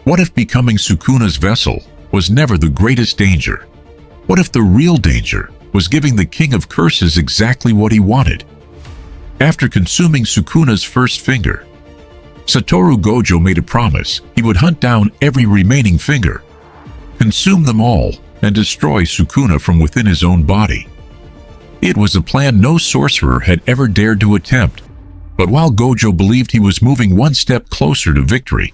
What if becoming Sukuna's vessel was never the greatest danger? What if the real danger was giving the King of Curses exactly what he wanted? After consuming Sukuna's first finger, Satoru Gojo made a promise he would hunt down every remaining finger, consume them all, and destroy Sukuna from within his own body. It was a plan no sorcerer had ever dared to attempt, but while Gojo believed he was moving one step closer to victory,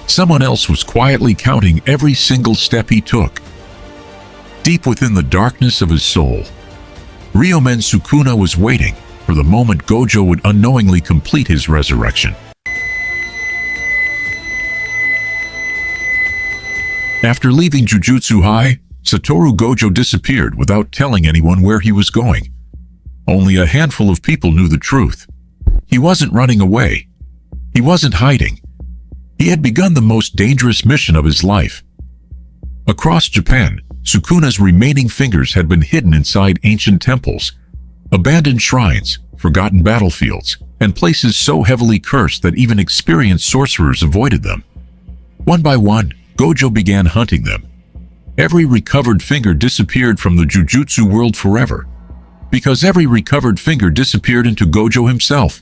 someone else was quietly counting every single step he took. Deep within the darkness of his soul, Ryomen Sukuna was waiting for the moment Gojo would unknowingly complete his resurrection. After leaving Jujutsu High, Satoru Gojo disappeared without telling anyone where he was going. Only a handful of people knew the truth. He wasn't running away. He wasn't hiding. He had begun the most dangerous mission of his life. Across Japan, Sukuna's remaining fingers had been hidden inside ancient temples, abandoned shrines, forgotten battlefields, and places so heavily cursed that even experienced sorcerers avoided them. One by one, Gojo began hunting them. Every recovered finger disappeared from the Jujutsu world forever, because every recovered finger disappeared into Gojo himself.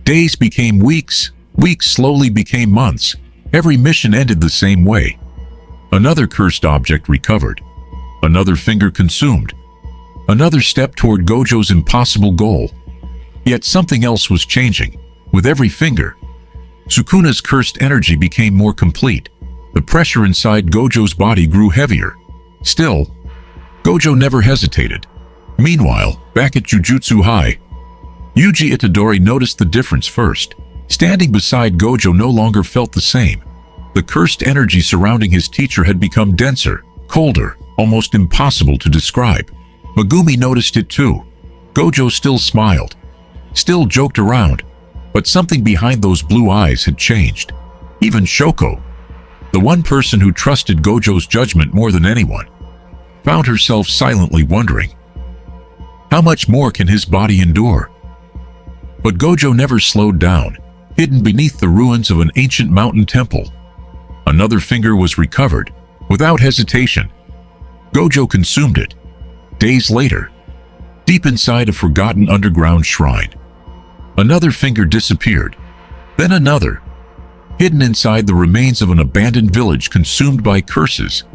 Days became weeks, weeks slowly became months. Every mission ended the same way. Another cursed object recovered, another finger consumed, another step toward Gojo's impossible goal. Yet something else was changing. With every finger, Sukuna's cursed energy became more complete. The pressure inside Gojo's body grew heavier. Still, Gojo never hesitated. Meanwhile, back at Jujutsu High, Yuji Itadori noticed the difference first. Standing beside Gojo no longer felt the same. The cursed energy surrounding his teacher had become denser, colder, almost impossible to describe. Megumi noticed it too. Gojo still smiled, still joked around, but something behind those blue eyes had changed. Even Shoko, the one person who trusted Gojo's judgment more than anyone, found herself silently wondering, how much more can his body endure? But Gojo never slowed down. Hidden beneath the ruins of an ancient mountain temple, another finger was recovered. Without hesitation, Gojo consumed it. Days later, deep inside a forgotten underground shrine, another finger disappeared, then another. Hidden inside the remains of an abandoned village consumed by curses,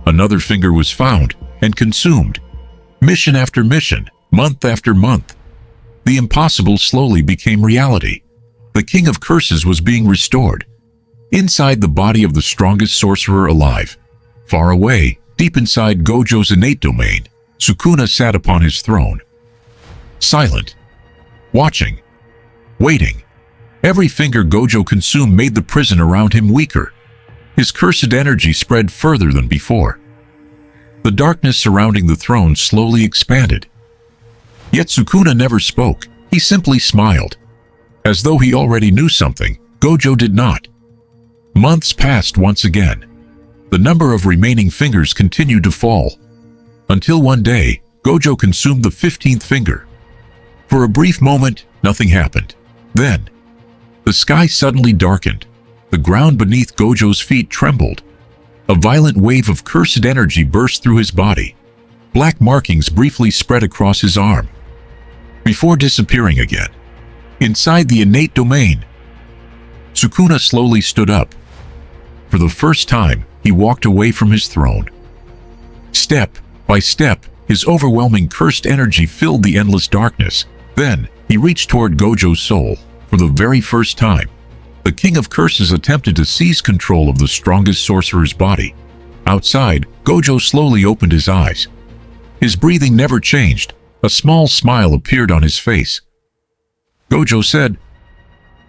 another finger was found and consumed. Mission after mission, month after month, the impossible slowly became reality. The King of Curses was being restored, inside the body of the strongest sorcerer alive. Far away, deep inside Gojo's innate domain, Sukuna sat upon his throne, silent, watching, waiting. Every finger Gojo consumed made the prison around him weaker. His cursed energy spread further than before. The darkness surrounding the throne slowly expanded. Yet Sukuna never spoke. He simply smiled. As though he already knew something, Gojo did not. Months passed once again. The number of remaining fingers continued to fall. Until one day, Gojo consumed the 15th finger. For a brief moment, nothing happened. Then, the sky suddenly darkened. The ground beneath Gojo's feet trembled. A violent wave of cursed energy burst through his body. Black markings briefly spread across his arm, before disappearing again. Inside the innate domain, Sukuna slowly stood up. For the first time, he walked away from his throne. Step by step, his overwhelming cursed energy filled the endless darkness. Then, he reached toward Gojo's soul. For the very first time, the King of Curses attempted to seize control of the strongest sorcerer's body. Outside, Gojo slowly opened his eyes. His breathing never changed. A small smile appeared on his face. Gojo said,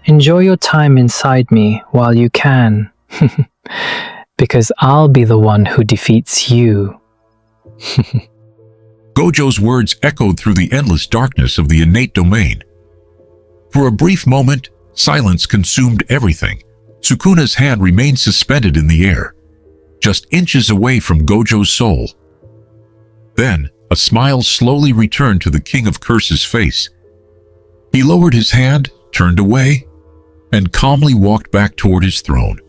"Enjoy your time inside me while you can, because I'll be the one who defeats you." Gojo's words echoed through the endless darkness of the innate domain. For a brief moment, silence consumed everything. Sukuna's hand remained suspended in the air, just inches away from Gojo's soul. Then, a smile slowly returned to the King of Curses' face. He lowered his hand, turned away, and calmly walked back toward his throne.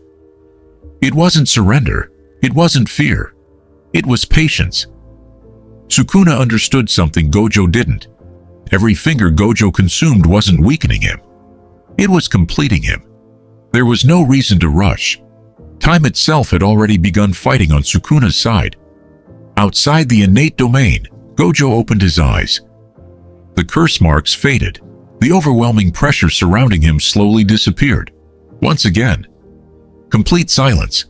It wasn't surrender. It wasn't fear. It was patience. Sukuna understood something Gojo didn't. Every finger Gojo consumed wasn't weakening him. It was completing him. There was no reason to rush. Time itself had already begun fighting on Sukuna's side. Outside the innate domain, Gojo opened his eyes. The curse marks faded. The overwhelming pressure surrounding him slowly disappeared. Once again, complete silence,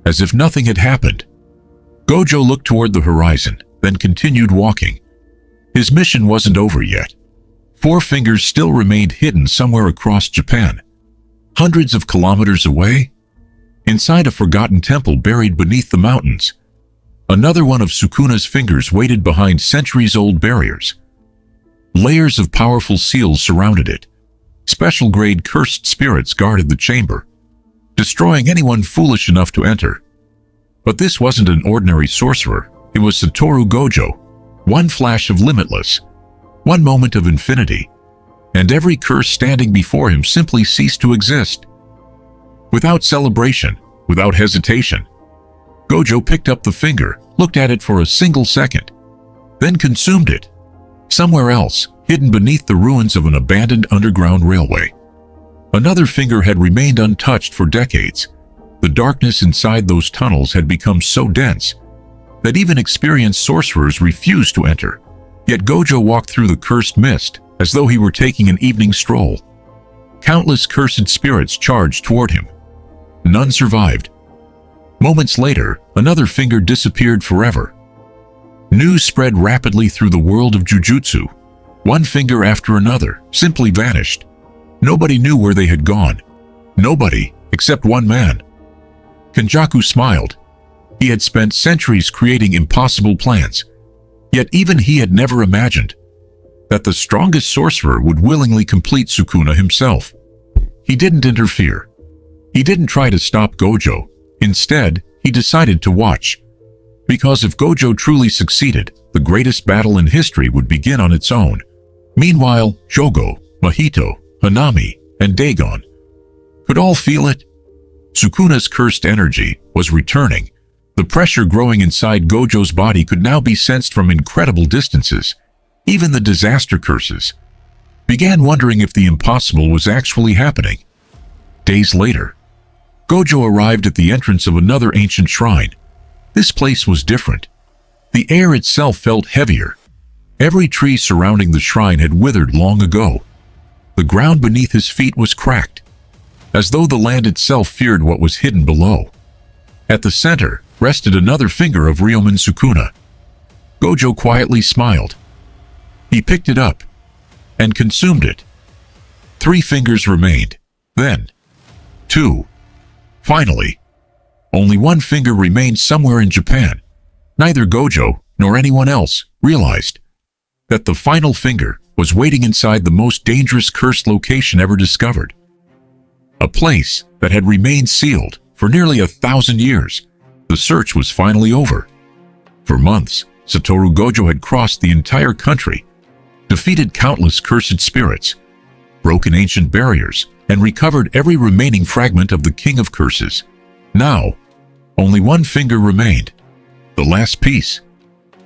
as if nothing had happened. Gojo looked toward the horizon, then continued walking. His mission wasn't over yet. 4 fingers still remained hidden somewhere across Japan. Hundreds of kilometers away, inside a forgotten temple buried beneath the mountains, another one of Sukuna's fingers waited behind centuries-old barriers. Layers of powerful seals surrounded it. Special-grade cursed spirits guarded the chamber, destroying anyone foolish enough to enter. But this wasn't an ordinary sorcerer. It was Satoru Gojo. One flash of Limitless, one moment of infinity, and every curse standing before him simply ceased to exist. Without celebration, without hesitation, Gojo picked up the finger, looked at it for a single second, then consumed it. Somewhere else, hidden beneath the ruins of an abandoned underground railway, another finger had remained untouched for decades. The darkness inside those tunnels had become so dense that even experienced sorcerers refused to enter. Yet Gojo walked through the cursed mist as though he were taking an evening stroll. Countless cursed spirits charged toward him. None survived. Moments later, another finger disappeared forever. News spread rapidly through the world of Jujutsu. One finger after another simply vanished. Nobody knew where they had gone. Nobody, except one man. Kenjaku smiled. He had spent centuries creating impossible plans. Yet even he had never imagined that the strongest sorcerer would willingly complete Sukuna himself. He didn't interfere. He didn't try to stop Gojo. Instead, he decided to watch. Because if Gojo truly succeeded, the greatest battle in history would begin on its own. Meanwhile, Jogo, Mahito, Hanami, and Dagon could all feel it. Sukuna's cursed energy was returning. The pressure growing inside Gojo's body could now be sensed from incredible distances. Even the disaster curses began wondering if the impossible was actually happening. Days later, Gojo arrived at the entrance of another ancient shrine. This place was different. The air itself felt heavier. Every tree surrounding the shrine had withered long ago. The ground beneath his feet was cracked, as though the land itself feared what was hidden below. At the center rested another finger of Ryomen Sukuna. Gojo quietly smiled. He picked it up and consumed it. 3 fingers remained. Then 2. Finally, only 1 finger remained somewhere in Japan. Neither Gojo nor anyone else realized that the final finger was waiting inside the most dangerous cursed location ever discovered. A place that had remained sealed for nearly 1,000 years. The search was finally over. For months, Satoru Gojo had crossed the entire country, defeated countless cursed spirits, broken ancient barriers, and recovered every remaining fragment of the King of Curses. Now, only 1 finger remained, the last piece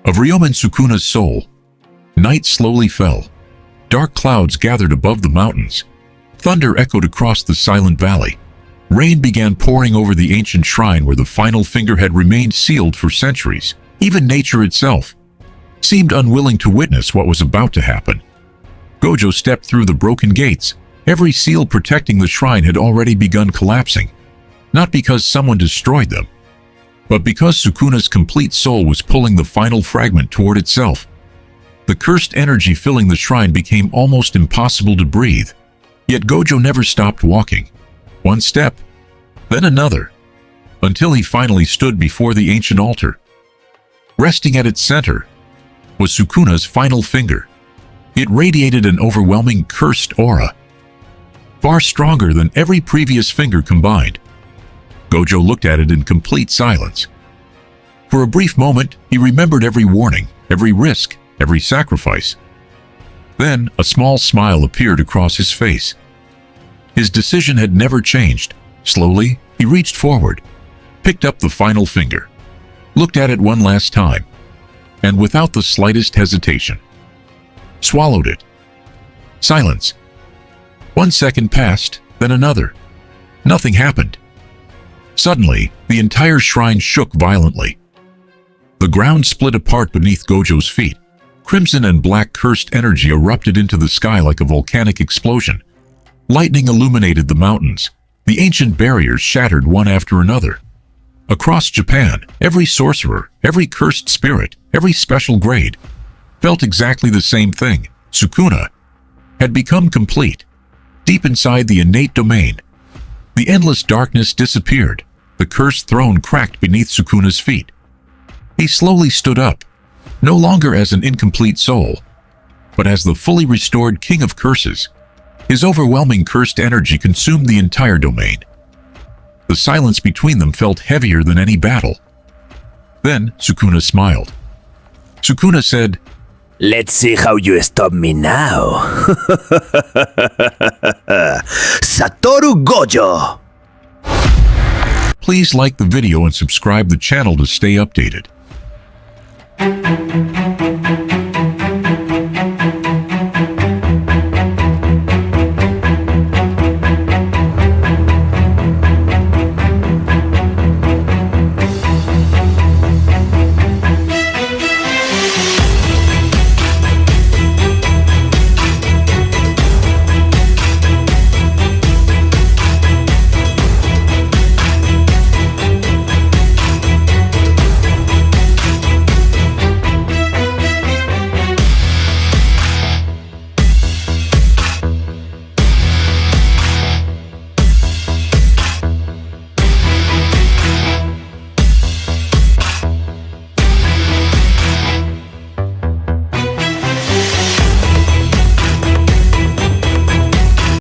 of Ryomen Sukuna's soul. Night slowly fell. Dark clouds gathered above the mountains. Thunder echoed across the silent valley. Rain began pouring over the ancient shrine where the final finger had remained sealed for centuries. Even nature itself seemed unwilling to witness what was about to happen. Gojo stepped through the broken gates. Every seal protecting the shrine had already begun collapsing, not because someone destroyed them, but because Sukuna's complete soul was pulling the final fragment toward itself. The cursed energy filling the shrine became almost impossible to breathe. Yet Gojo never stopped walking. 1 step, then another, until he finally stood before the ancient altar. Resting at its center was Sukuna's final finger. It radiated an overwhelming cursed aura, far stronger than every previous finger combined. Gojo looked at it in complete silence. For a brief moment, he remembered every warning, every risk, every sacrifice. Then, a small smile appeared across his face. His decision had never changed. Slowly, he reached forward. picked up the final finger, looked at it one last time, and without the slightest hesitation, swallowed it. Silence. 1 second passed, then another. Nothing happened. Suddenly, the entire shrine shook violently. The ground split apart beneath Gojo's feet. Crimson and black cursed energy erupted into the sky like a volcanic explosion. Lightning illuminated the mountains. The ancient barriers shattered one after another. Across Japan, every sorcerer, every cursed spirit, every special grade felt exactly the same thing. Sukuna had become complete. Deep inside the innate domain, the endless darkness disappeared. The cursed throne cracked beneath Sukuna's feet. He slowly stood up, no longer as an incomplete soul, but as the fully restored king of curses. His overwhelming cursed energy consumed the entire domain. The silence between them felt heavier than any battle. Then Sukuna smiled. Sukuna said, Let's see how you stop me now. Satoru Gojo! "Please like the video and subscribe the channel to stay updated."